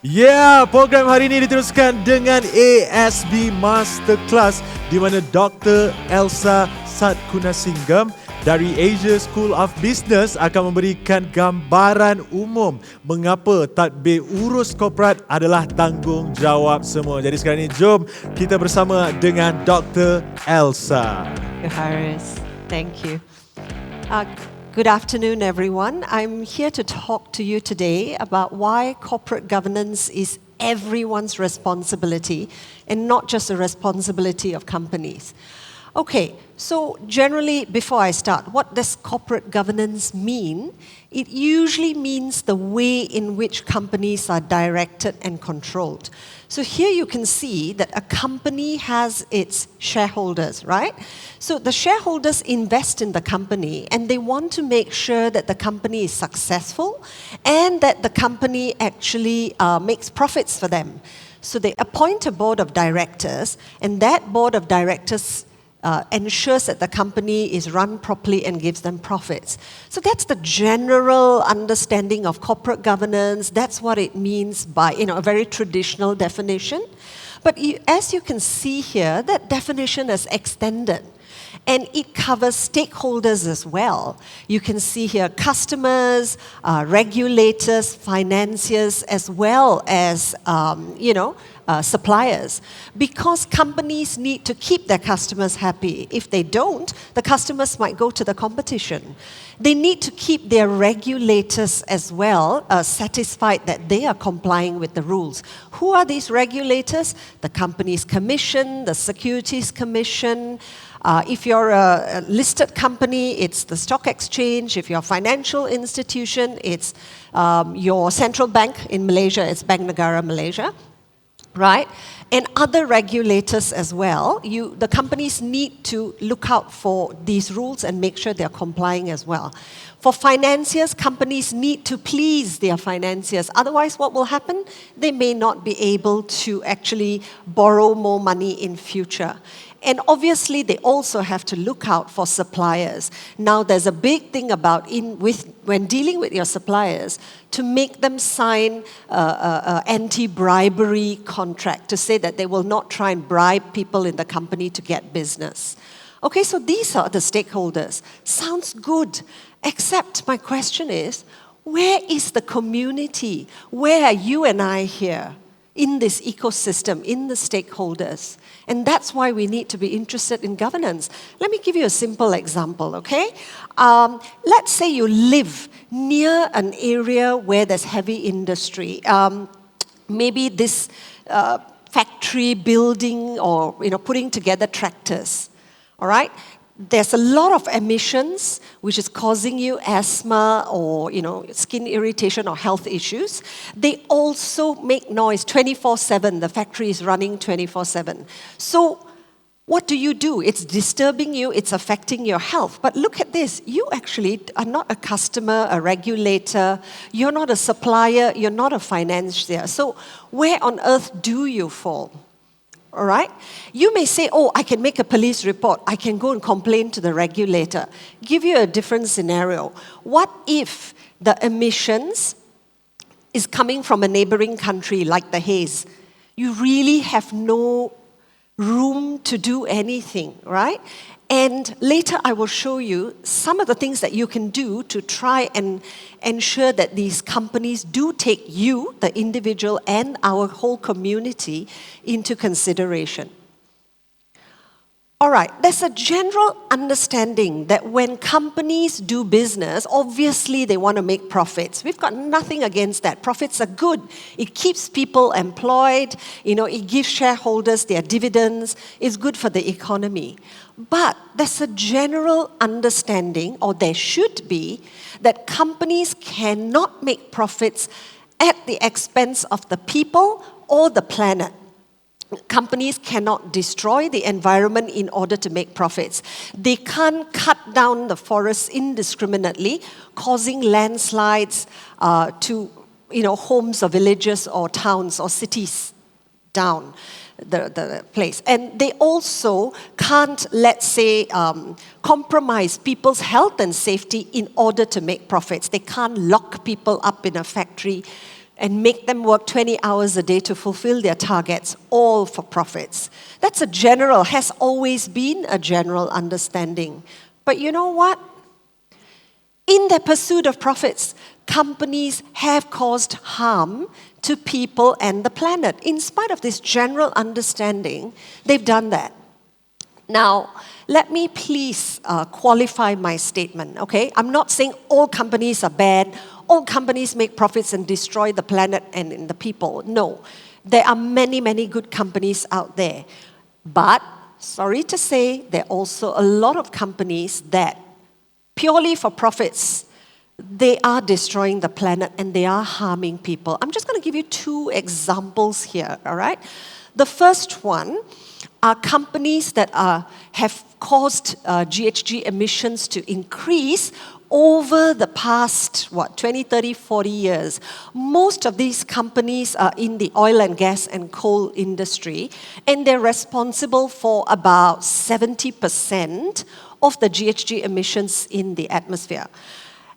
Ya, program hari ini diteruskan dengan ASB Masterclass di mana Dr. Elsa Satkunasingam dari Asia School of Business akan memberikan gambaran umum mengapa tadbir urus korporat adalah tanggungjawab semua. Jadi sekarang ini jom kita bersama dengan Dr. Elsa. Harris, thank you. Good afternoon, everyone. I'm here to talk to you today about why corporate governance is everyone's responsibility and not just a responsibility of companies. Okay, so generally, before I start, what does corporate governance mean? It usually means the way in which companies are directed and controlled. So here you can see that a company has its shareholders, right? So the shareholders invest in the company and they want to make sure that the company is successful and that the company actually makes profits for them. So they appoint a board of directors, and that board of directors ensures that the company is run properly and gives them profits. So that's the general understanding of corporate governance. That's what it means by, a very traditional definition. But as you can see here, that definition is extended. And it covers stakeholders as well. You can see here customers, regulators, financiers, as well as, suppliers. Because companies need to keep their customers happy. If they don't, the customers might go to the competition. They need to keep their regulators as well satisfied that they are complying with the rules. Who are these regulators? The company's commission, the securities commission. If you're a listed company, it's the stock exchange. If you're a financial institution, it's your central bank in Malaysia, it's Bank Negara Malaysia, right? And other regulators as well. The companies need to look out for these rules and make sure they're complying as well. For financiers, companies need to please their financiers. Otherwise, what will happen? They may not be able to actually borrow more money in future. And obviously, they also have to look out for suppliers. Now, there's a big thing about when dealing with your suppliers to make them sign an anti-bribery contract to say that they will not try and bribe people in the company to get business. Okay, so these are the stakeholders. Sounds good, except my question is, where is the community? Where are you and I here? In this ecosystem, in the stakeholders. And that's why we need to be interested in governance. Let me give you a simple example, okay? Let's say you live near an area where there's heavy industry. Maybe this factory building or putting together tractors, all right? There's a lot of emissions which is causing you asthma or skin irritation or health issues. They also make noise 24/7. The factory is running 24/7. So what do? It's disturbing you, it's affecting your health. But look at this, you actually are not a customer, a regulator, you're not a supplier, you're not a financier. So where on earth do you fall? All right? You may say, I can make a police report. I can go and complain to the regulator. Give you a different scenario. What if the emissions is coming from a neighboring country like the haze? You really have no room to do anything, right? And later I will show you some of the things that you can do to try and ensure that these companies do take you, the individual, and our whole community into consideration. All right, there's a general understanding that when companies do business, obviously they want to make profits. We've got nothing against that. Profits are good. It keeps people employed. It gives shareholders their dividends. It's good for the economy. But there's a general understanding, or there should be, that companies cannot make profits at the expense of the people or the planet. Companies cannot destroy the environment in order to make profits. They can't cut down the forests indiscriminately, causing landslides to homes or villages or towns or cities down the place. And they also can't, let's say, compromise people's health and safety in order to make profits. They can't lock people up in a factory and make them work 20 hours a day to fulfill their targets, all for profits. That's has always been a general understanding. But you know what? In their pursuit of profits, companies have caused harm to people and the planet. In spite of this general understanding, they've done that. Now, let me please qualify my statement, okay? I'm not saying all companies are bad, all companies make profits and destroy the planet and the people. No, there are many, many good companies out there. But, sorry to say, there are also a lot of companies that, purely for profits, they are destroying the planet and they are harming people. I'm just going to give you 2 examples here, all right? The first one are companies that have caused GHG emissions to increase over the past, 20, 30, 40 years. Most of these companies are in the oil and gas and coal industry, and they're responsible for about 70% of the GHG emissions in the atmosphere.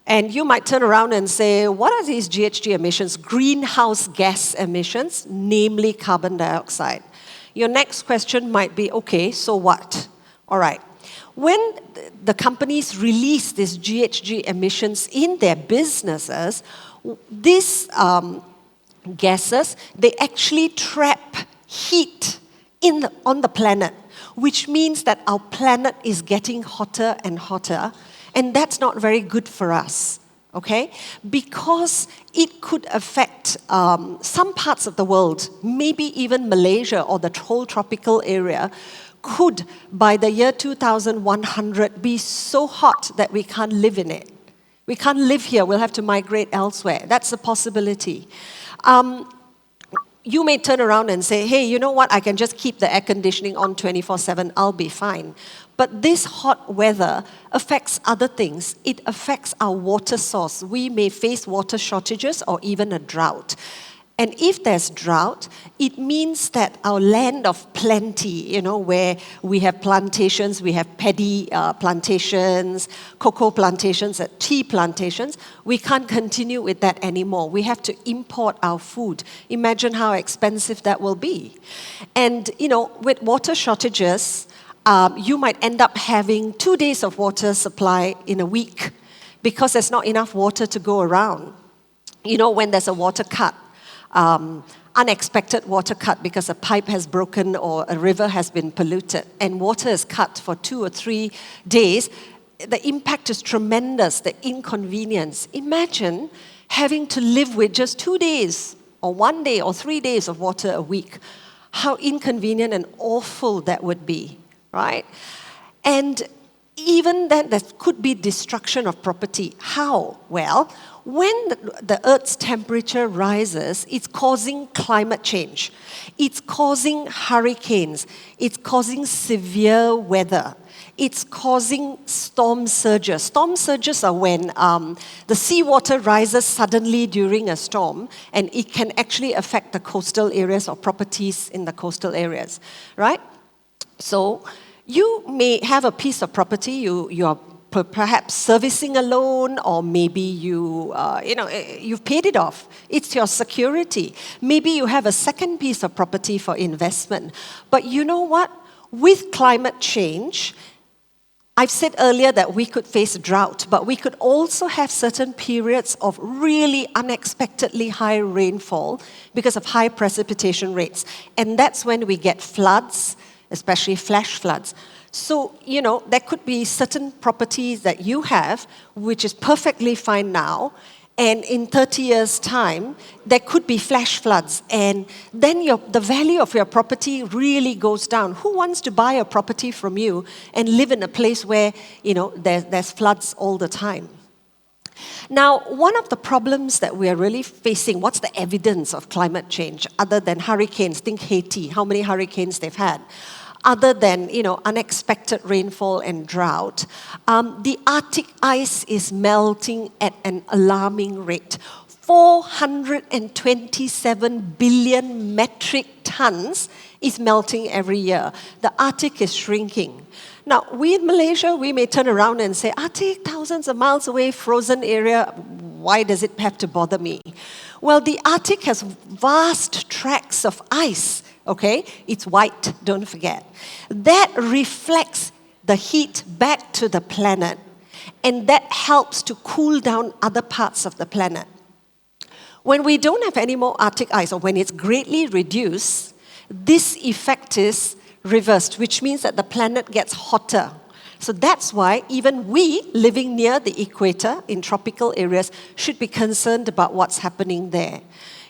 And you might turn around and say, what are these GHG emissions? Greenhouse gas emissions, namely carbon dioxide. Your next question might be, okay, so what? All right. When the companies release these GHG emissions in their businesses, these gases, they actually trap heat on the planet, which means that our planet is getting hotter and hotter, and that's not very good for us, okay? Because it could affect some parts of the world, maybe even Malaysia or the whole tropical area, could, by the year 2100, be so hot that we can't live in it. We can't live here, we'll have to migrate elsewhere. That's a possibility. You may turn around and say, hey, you know what, I can just keep the air conditioning on 24/7, I'll be fine. But this hot weather affects other things. It affects our water source. We may face water shortages or even a drought. And if there's drought, it means that our land of plenty, where we have plantations, we have paddy plantations, cocoa plantations, tea plantations, we can't continue with that anymore. We have to import our food. Imagine how expensive that will be. And, with water shortages, you might end up having 2 days of water supply in a week because there's not enough water to go around. When there's a water cut, unexpected water cut because a pipe has broken or a river has been polluted and water is cut for 2 or 3 days, the impact is tremendous, the inconvenience. Imagine having to live with just 2 days or 1 day or 3 days of water a week. How inconvenient and awful that would be, right? And even then, there could be destruction of property. How? Well, when the Earth's temperature rises, it's causing climate change. It's causing hurricanes. It's causing severe weather. It's causing storm surges. Storm surges are when the seawater rises suddenly during a storm, and it can actually affect the coastal areas or properties in the coastal areas, right? So you may have a piece of property, you are perhaps servicing a loan, or maybe you've paid it off. It's your security. Maybe you have a second piece of property for investment. But you know what? With climate change, I've said earlier that we could face drought, but we could also have certain periods of really unexpectedly high rainfall because of high precipitation rates. And that's when we get floods, especially flash floods. So, there could be certain properties that you have, which is perfectly fine now, and in 30 years' time, there could be flash floods, and then the value of your property really goes down. Who wants to buy a property from you and live in a place where, there's floods all the time? Now, one of the problems that we are really facing, what's the evidence of climate change, other than hurricanes? Think Haiti, how many hurricanes they've had. Other than, unexpected rainfall and drought, the Arctic ice is melting at an alarming rate. 427 billion metric tons is melting every year. The Arctic is shrinking. Now, we in Malaysia, we may turn around and say, Arctic, thousands of miles away, frozen area, why does it have to bother me? Well, the Arctic has vast tracts of ice, okay? It's white, don't forget. That reflects the heat back to the planet, and that helps to cool down other parts of the planet. When we don't have any more Arctic ice, or when it's greatly reduced, this effect is reversed, which means that the planet gets hotter. So that's why even we, living near the equator in tropical areas, should be concerned about what's happening there.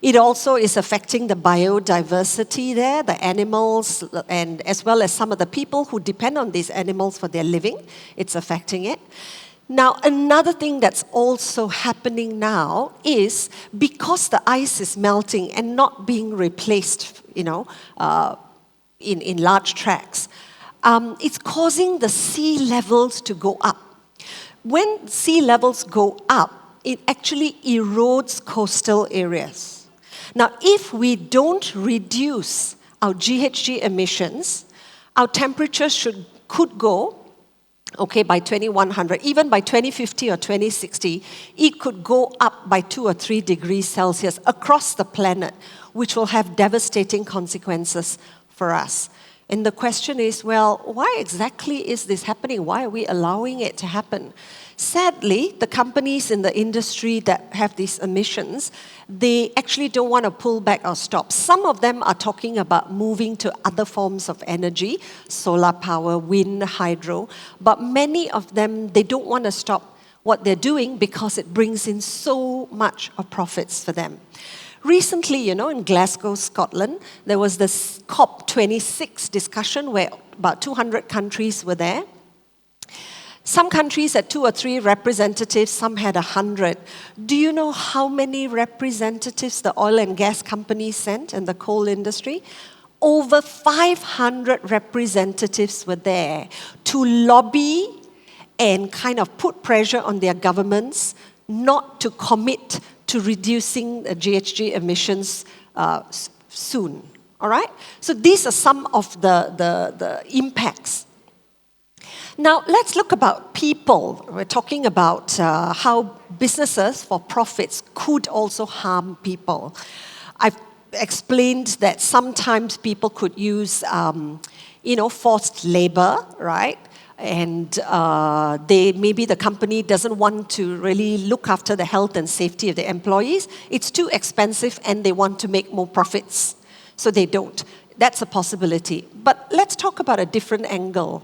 It also is affecting the biodiversity there, the animals, and as well as some of the people who depend on these animals for their living. It's affecting it. Now, another thing that's also happening now is because the ice is melting and not being replaced, in large tracts, it's causing the sea levels to go up. When sea levels go up, it actually erodes coastal areas. Now, if we don't reduce our GHG emissions, our temperatures could go, by 2100, even by 2050 or 2060, it could go up by 2 or 3 degrees Celsius across the planet, which will have devastating consequences for us. And the question is, well, why exactly is this happening? Why are we allowing it to happen? Sadly, the companies in the industry that have these emissions, they actually don't want to pull back or stop. Some of them are talking about moving to other forms of energy, solar power, wind, hydro, but many of them, they don't want to stop what they're doing because it brings in so much of profits for them. Recently, in Glasgow, Scotland, there was this COP26 discussion where about 200 countries were there. Some countries had 2 or 3 representatives, some had 100. Do you know how many representatives the oil and gas companies sent and the coal industry? Over 500 representatives were there to lobby and kind of put pressure on their governments not to commit to reducing the GHG emissions soon. All right? So these are some of the impacts. Now, let's look about people. We're talking about how businesses for profits could also harm people. I've explained that sometimes people could use, forced labor, right? And maybe the company doesn't want to really look after the health and safety of the employees. It's too expensive and they want to make more profits. So they don't. That's a possibility. But let's talk about a different angle.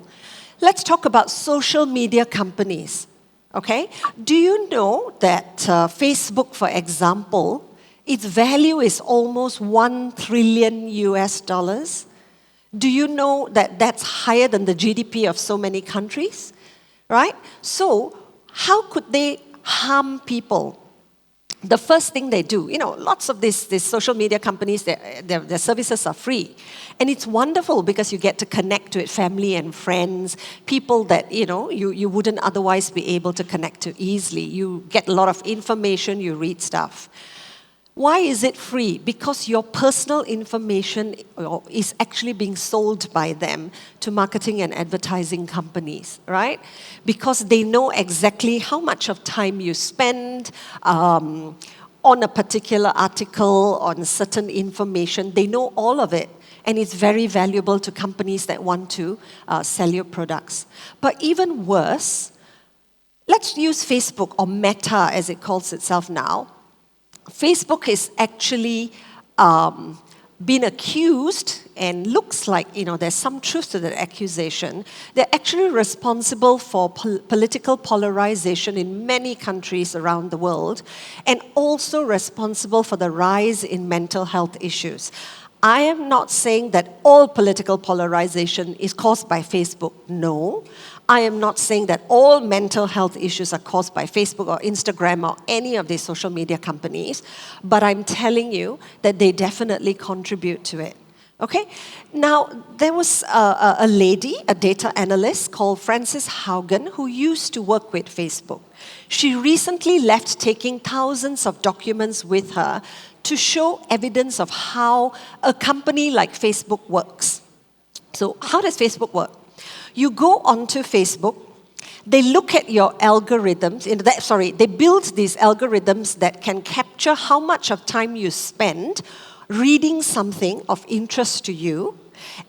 Let's talk about social media companies. Okay? Do you know that Facebook, for example, its value is almost $1 trillion US? Do you know that that's higher than the GDP of so many countries? Right? So, how could they harm people? The first thing they do, lots of these social media companies, their services are free. And it's wonderful because you get to connect with family and friends, people that, you wouldn't otherwise be able to connect to easily. You get a lot of information, you read stuff. Why is it free? Because your personal information is actually being sold by them to marketing and advertising companies, right? Because they know exactly how much of time you spend on a particular article, on certain information. They know all of it. And it's very valuable to companies that want to sell your products. But even worse, let's use Facebook, or Meta as it calls itself now. Facebook is actually been accused, and looks like there's some truth to that accusation. They're actually responsible for political polarization in many countries around the world, and also responsible for the rise in mental health issues. I am not saying that all political polarization is caused by Facebook. No. I am not saying that all mental health issues are caused by Facebook or Instagram or any of these social media companies, but I'm telling you that they definitely contribute to it. Okay? Now, there was a lady, a data analyst called Frances Haugen, who used to work with Facebook. She recently left taking thousands of documents with her to show evidence of how a company like Facebook works. So, how does Facebook work? You go onto Facebook, they look at your algorithms, they build these algorithms that can capture how much of time you spend reading something of interest to you.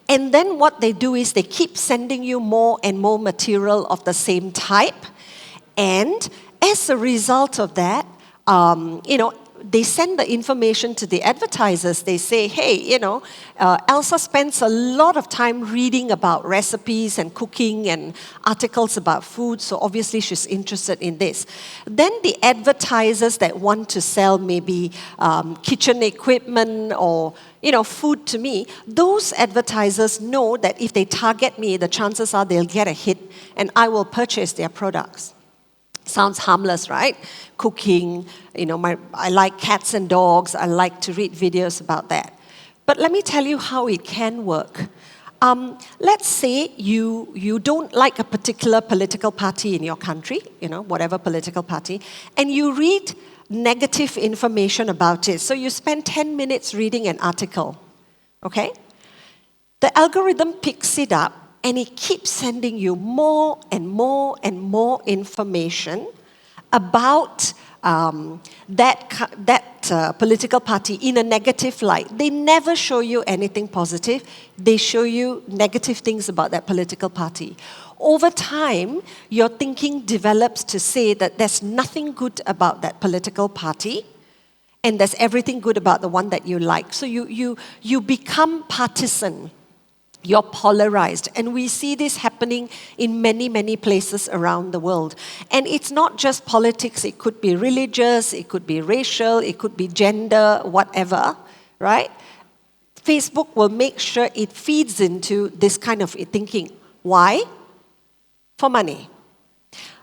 And then what they do is they keep sending you more and more material of the same type. And as a result of that, they send the information to the advertisers. They say, hey, Elsa spends a lot of time reading about recipes and cooking and articles about food, so obviously she's interested in this. Then the advertisers that want to sell maybe kitchen equipment or food to me, those advertisers know that if they target me, the chances are they'll get a hit and I will purchase their products. Sounds harmless, right? Cooking, I like cats and dogs. I like to read videos about that. But let me tell you how it can work. Let's say you don't like a particular political party in your country, whatever political party, and you read negative information about it. So you spend 10 minutes reading an article, okay? The algorithm picks it up and it keeps sending you more and more and more information about that political party in a negative light. They never show you anything positive. They show you negative things about that political party. Over time, your thinking develops to say that there's nothing good about that political party and there's everything good about the one that you like. So you become partisan. You're polarized. And we see this happening in many, many places around the world. And it's not just politics. It could be religious, it could be racial, it could be gender, whatever, right? Facebook will make sure it feeds into this kind of thinking. Why? For money.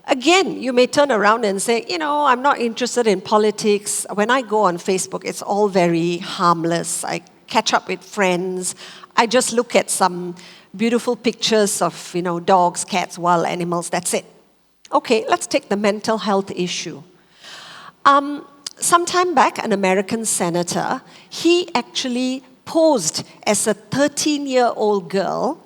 Again, you may turn around and say, I'm not interested in politics. When I go on Facebook, it's all very harmless. I catch up with friends. I just look at some beautiful pictures of, dogs, cats, wild animals. That's it. Okay, let's take the mental health issue. Sometime back, an American senator, he actually posed as a 13-year-old girl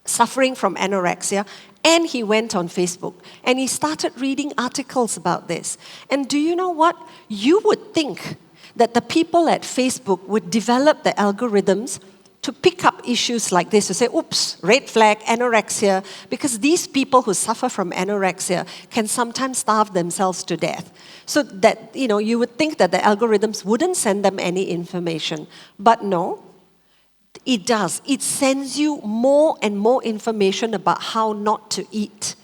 suffering from anorexia, and he went on Facebook and he started reading articles about this. And do you know what? You would think that the people at Facebook would develop the algorithms to pick up issues like this, to say, oops, red flag, anorexia, because these people who suffer from anorexia can sometimes starve themselves to death. So that, you would think that the algorithms wouldn't send them any information. But no, it does. It sends you more and more information about how not to eat.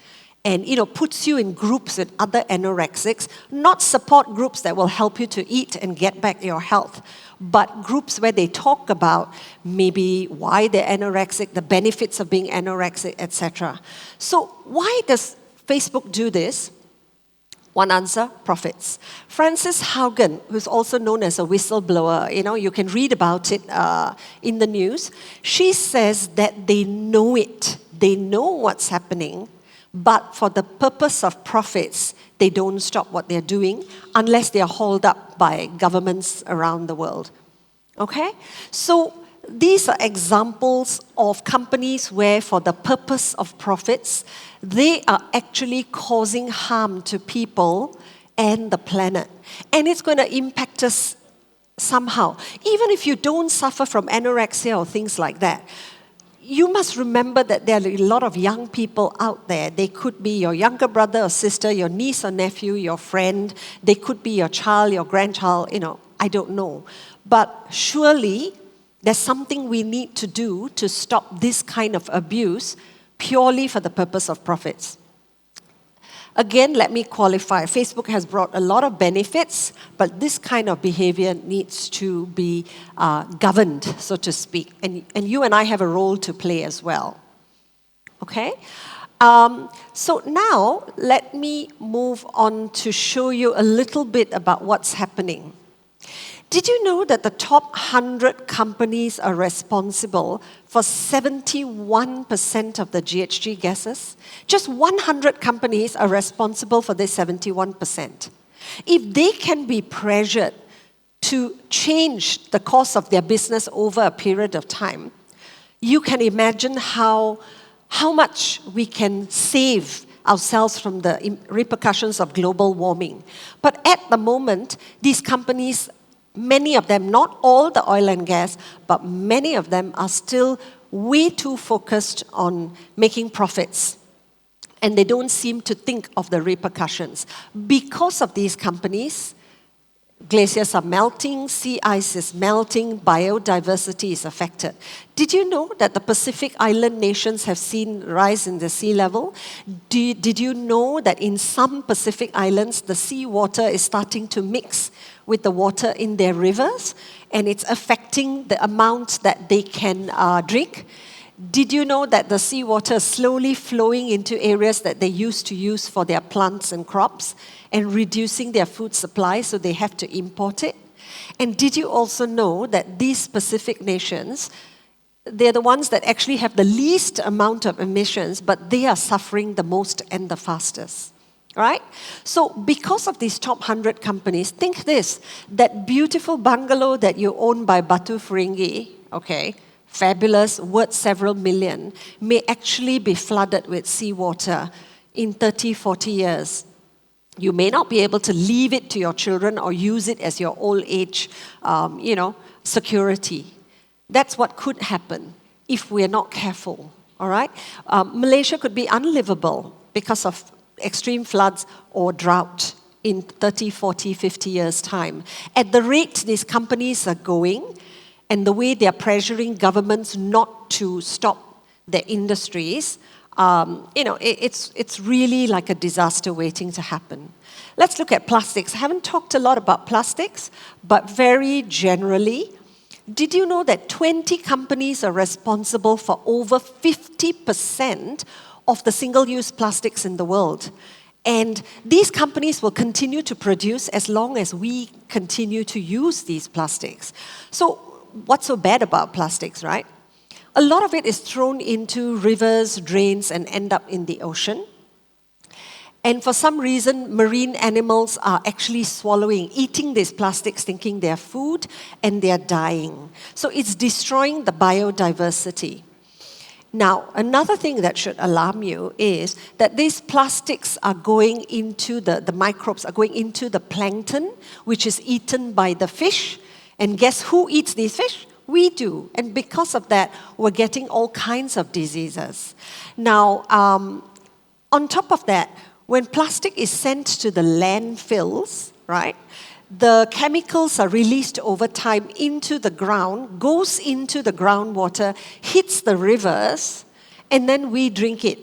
And, puts you in groups with other anorexics, not support groups that will help you to eat and get back your health, but groups where they talk about maybe why they're anorexic, the benefits of being anorexic, etc. So why does Facebook do this? One answer, profits. Frances Haugen, who's also known as a whistleblower, you can read about it in the news. She says that they know it. They know what's happening. But for the purpose of profits, they don't stop what they're doing unless they are hauled up by governments around the world. Okay? So these are examples of companies where for the purpose of profits, they are actually causing harm to people and the planet. And it's going to impact us somehow. Even if you don't suffer from anorexia or things like that, you must remember that there are a lot of young people out there. They could be your younger brother or sister, your niece or nephew, your friend. They could be your child, your grandchild, I don't know. But surely there's something we need to do to stop this kind of abuse purely for the purpose of profits. Again, let me qualify. Facebook has brought a lot of benefits, but this kind of behavior needs to be governed, so to speak. And you and I have a role to play as well. Okay? So now, let me move on to show you a little bit about what's happening. Did you know that the top 100 companies are responsible for 71% of the GHG gases? Just 100 companies are responsible for this 71%. If they can be pressured to change the course of their business over a period of time, you can imagine how much we can save ourselves from the repercussions of global warming. But at the moment, these companies, many of them, not all the oil and gas, but many of them are still way too focused on making profits. And they don't seem to think of the repercussions. Because of these companies, glaciers are melting, sea ice is melting, biodiversity is affected. Did you know that the Pacific Island nations have seen rise in the sea level? Did you know that in some Pacific Islands, the seawater is starting to mix with the water in their rivers, and it's affecting the amount that they can drink? Did you know that the seawater is slowly flowing into areas that they used to use for their plants and crops and reducing their food supply, so they have to import it? And did you also know that these Pacific nations, they're the ones that actually have the least amount of emissions, but they are suffering the most and the fastest? Right? So because of these top 100 companies, think this, that beautiful bungalow that you own by Batu Feringhi, okay, fabulous, worth several million, may actually be flooded with seawater in 30, 40 years. You may not be able to leave it to your children or use it as your old age, security. That's what could happen if we're not careful, all right? Malaysia could be unlivable because of extreme floods or drought in 30, 40, 50 years' time. At the rate these companies are going, and the way they're pressuring governments not to stop their industries, it's really like a disaster waiting to happen. Let's look at plastics. I haven't talked a lot about plastics, but very generally, did you know that 20 companies are responsible for over 50% of the single-use plastics in the world? And these companies will continue to produce as long as we continue to use these plastics. So what's so bad about plastics, right? A lot of it is thrown into rivers, drains, and end up in the ocean. And for some reason, marine animals are actually eating these plastics, thinking they're food, and they're dying. So it's destroying the biodiversity. Now, another thing that should alarm you is that these plastics are going into the microbes are going into the plankton, which is eaten by the fish. And guess who eats these fish? We do. And because of that, we're getting all kinds of diseases. Now, on top of that, when plastic is sent to the landfills, right, the chemicals are released over time into the ground, goes into the groundwater, hits the rivers, and then we drink it.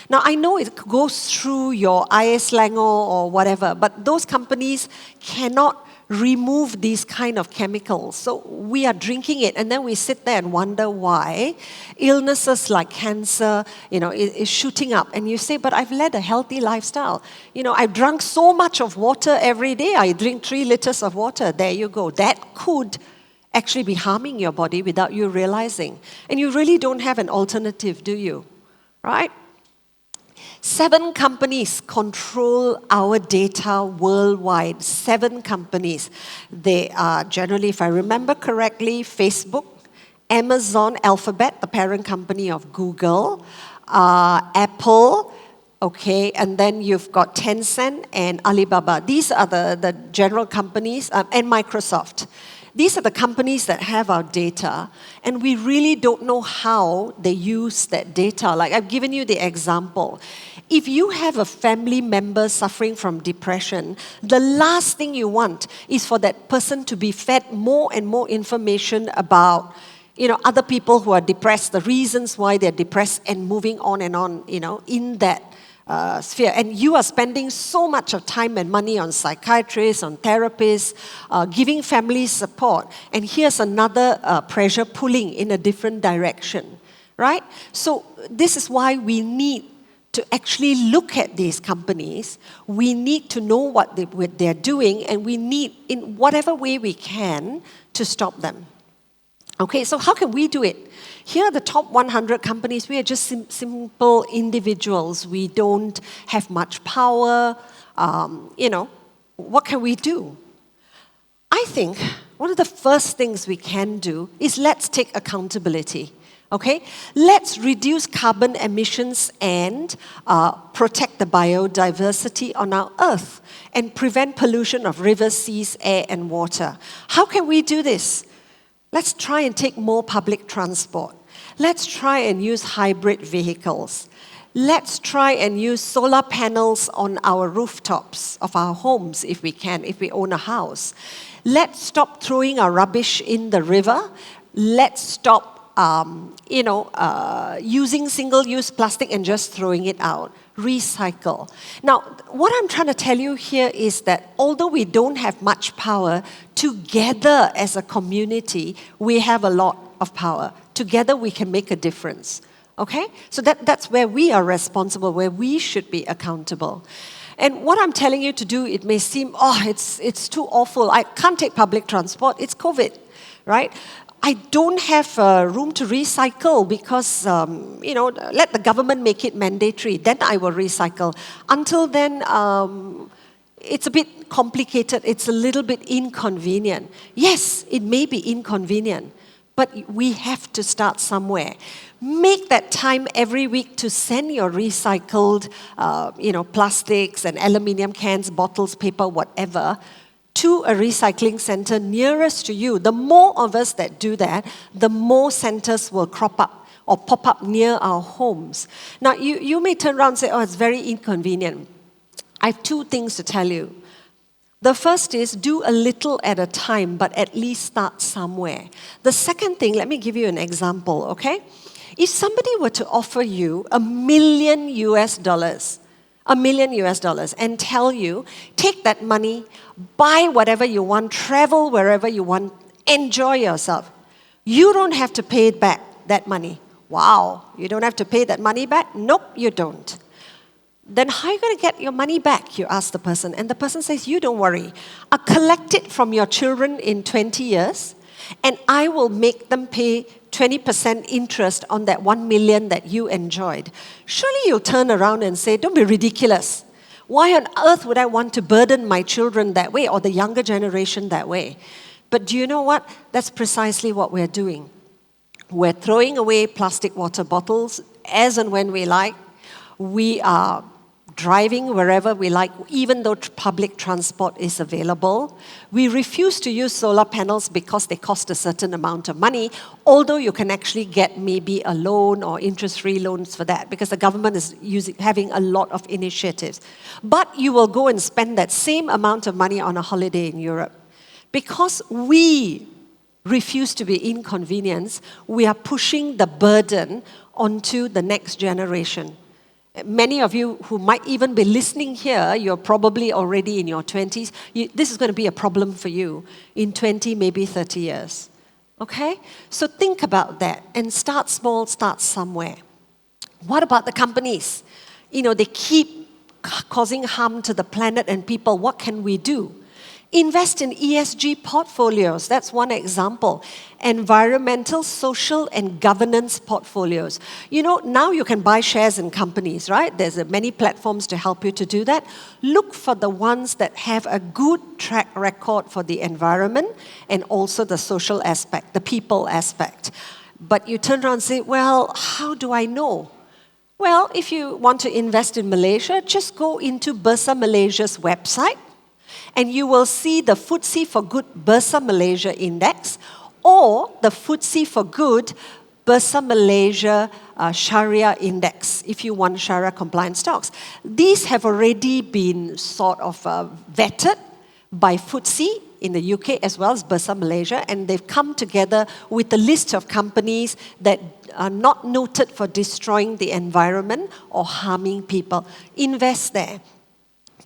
Now, I know it goes through your air slango or whatever, but those companies cannot remove these kind of chemicals. So we are drinking it, and then we sit there and wonder why illnesses like cancer, is shooting up. And you say, but I've led a healthy lifestyle. I've drunk so much of water every day. I drink 3 liters of water. There you go. That could actually be harming your body without you realizing. And you really don't have an alternative, do you? Right? 7 companies control our data worldwide. 7 companies. They are generally, if I remember correctly, Facebook, Amazon, Alphabet, the parent company of Google, Apple, okay, and then you've got Tencent and Alibaba. These are the general companies, and Microsoft. These are the companies that have our data, and we really don't know how they use that data. Like I've given you the example. If you have a family member suffering from depression, the last thing you want is for that person to be fed more and more information about, other people who are depressed, the reasons why they're depressed, and moving on and on, in that sphere. And you are spending so much of time and money on psychiatrists, on therapists, giving families support. And here's another pressure pulling in a different direction, right? So this is why we need to actually look at these companies, we need to know what they're doing, and we need, in whatever way we can, to stop them. Okay, so how can we do it? Here are the top 100 companies. We are just simple individuals. We don't have much power. What can we do? I think one of the first things we can do is let's take accountability. Okay, let's reduce carbon emissions and protect the biodiversity on our earth and prevent pollution of rivers, seas, air, and water. How can we do this? Let's try and take more public transport. Let's try and use hybrid vehicles. Let's try and use solar panels on our rooftops of our homes if we can, if we own a house. Let's stop throwing our rubbish in the river. Let's stop using single-use plastic and just throwing it out. Recycle. Now, what I'm trying to tell you here is that although we don't have much power, together as a community, we have a lot of power. Together, we can make a difference. Okay? So that's where we are responsible, where we should be accountable. And what I'm telling you to do, it may seem, it's too awful. I can't take public transport. It's COVID, right? I don't have room to recycle because, let the government make it mandatory. Then I will recycle. Until then, it's a bit complicated. It's a little bit inconvenient. Yes, it may be inconvenient, but we have to start somewhere. Make that time every week to send your recycled, plastics and aluminium cans, bottles, paper, whatever, to a recycling center nearest to you. The more of us that do that, the more centers will crop up or pop up near our homes. Now, you may turn around and say, it's very inconvenient. I have two things to tell you. The first is do a little at a time, but at least start somewhere. The second thing, let me give you an example, okay? If somebody were to offer you $1 million, and tell you, take that money, buy whatever you want, travel wherever you want, enjoy yourself. You don't have to pay back that money. Wow, you don't have to pay that money back? Nope, you don't. Then how are you going to get your money back, you ask the person. And the person says, you don't worry. I'll collect it from your children in 20 years, and I will make them pay 20% interest on that 1 million that you enjoyed. Surely you'll turn around and say, don't be ridiculous. Why on earth would I want to burden my children that way or the younger generation that way? But do you know what? That's precisely what we're doing. We're throwing away plastic water bottles as and when we like. We are driving wherever we like, even though public transport is available. We refuse to use solar panels because they cost a certain amount of money, although you can actually get maybe a loan or interest-free loans for that because the government is having a lot of initiatives. But you will go and spend that same amount of money on a holiday in Europe. Because we refuse to be inconvenienced, we are pushing the burden onto the next generation. Many of you who might even be listening here, you're probably already in your 20s. This is going to be a problem for you in 20, maybe 30 years. Okay? So think about that and start small, start somewhere. What about the companies? They keep causing harm to the planet and people. What can we do? Invest in ESG portfolios. That's one example. Environmental, social, and governance portfolios. Now you can buy shares in companies, right? There's many platforms to help you to do that. Look for the ones that have a good track record for the environment and also the social aspect, the people aspect. But you turn around and say, well, how do I know? Well, if you want to invest in Malaysia, just go into Bersama Malaysia's website, and you will see the FTSE for Good Bersama Malaysia Index or the FTSE for Good Bersama Malaysia Sharia Index, if you want Sharia compliant stocks. These have already been sort of vetted by FTSE in the UK as well as Bersama Malaysia, and they've come together with a list of companies that are not noted for destroying the environment or harming people. Invest there.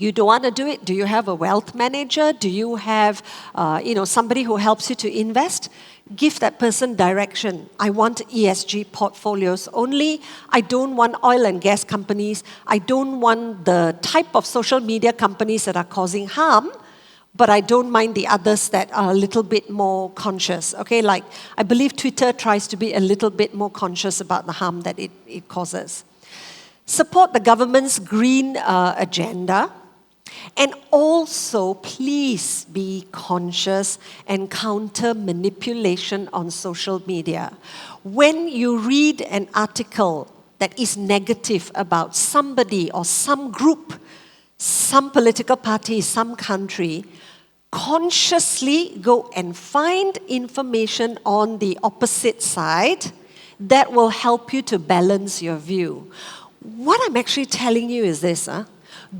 You don't want to do it? Do you have a wealth manager? Do you have somebody who helps you to invest? Give that person direction. I want ESG portfolios only. I don't want oil and gas companies. I don't want the type of social media companies that are causing harm, but I don't mind the others that are a little bit more conscious. Okay, like I believe Twitter tries to be a little bit more conscious about the harm that it causes. Support the government's green agenda. And also, please be conscious and counter manipulation on social media. When you read an article that is negative about somebody or some group, some political party, some country, consciously go and find information on the opposite side that will help you to balance your view. What I'm actually telling you is this,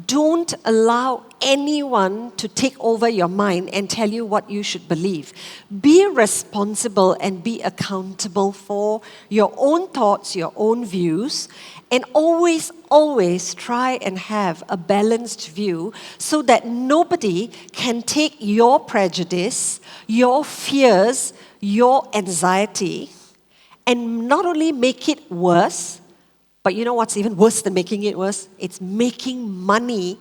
don't allow anyone to take over your mind and tell you what you should believe. Be responsible and be accountable for your own thoughts, your own views, and always, always try and have a balanced view so that nobody can take your prejudice, your fears, your anxiety, and not only make it worse, but you know what's even worse than making it worse? It's making money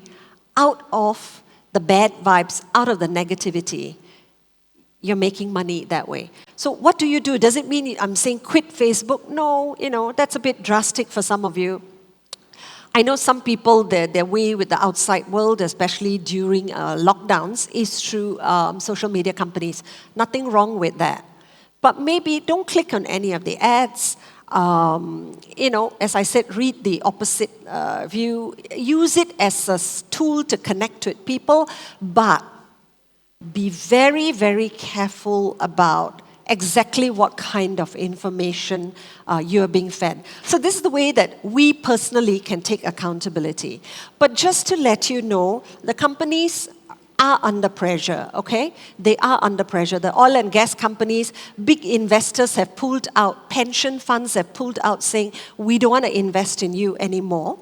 out of the bad vibes, out of the negativity. You're making money that way. So what do you do? Does it mean I'm saying quit Facebook? No, that's a bit drastic for some of you. I know some people, their way with the outside world, especially during lockdowns, is through social media companies. Nothing wrong with that. But maybe don't click on any of the ads. As I said, read the opposite view. Use it as a tool to connect with people, but be very, very careful about exactly what kind of information you're being fed. So this is the way that we personally can take accountability. But just to let you know, the companies are under pressure, okay? They are under pressure. The oil and gas companies, big investors have pulled out, pension funds have pulled out saying, we don't want to invest in you anymore.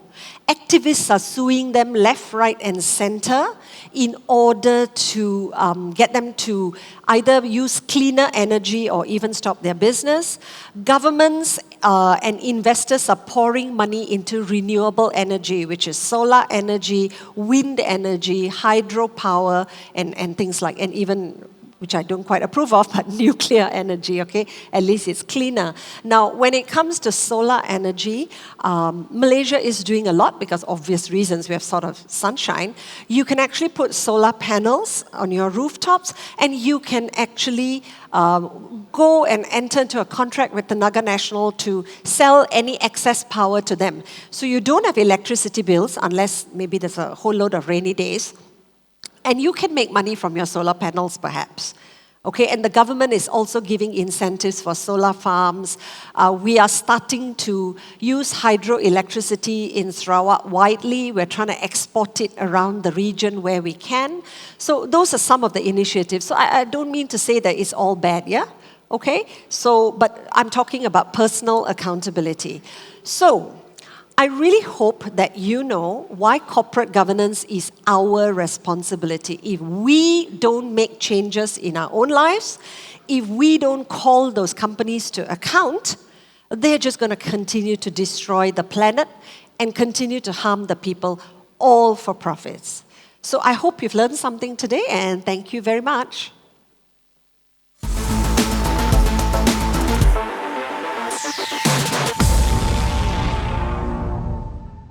Activists are suing them left, right, and center in order to get them to either use cleaner energy or even stop their business. Governments and investors are pouring money into renewable energy, which is solar energy, wind energy, hydropower, and things like, and even, which I don't quite approve of, but nuclear energy, okay? At least it's cleaner. Now, when it comes to solar energy, Malaysia is doing a lot because obvious reasons. We have sort of sunshine. You can actually put solar panels on your rooftops, and you can actually go and enter into a contract with the Naga National to sell any excess power to them. So you don't have electricity bills unless maybe there's a whole load of rainy days. And you can make money from your solar panels, perhaps. Okay, and the government is also giving incentives for solar farms. We are starting to use hydroelectricity in Sarawak widely. We're trying to export it around the region where we can. So those are some of the initiatives. So I don't mean to say that it's all bad, yeah? Okay, so, but I'm talking about personal accountability. So, I really hope that you know why corporate governance is our responsibility. If we don't make changes in our own lives, if we don't call those companies to account, they're just going to continue to destroy the planet and continue to harm the people, all for profits. So I hope you've learned something today, and thank you very much.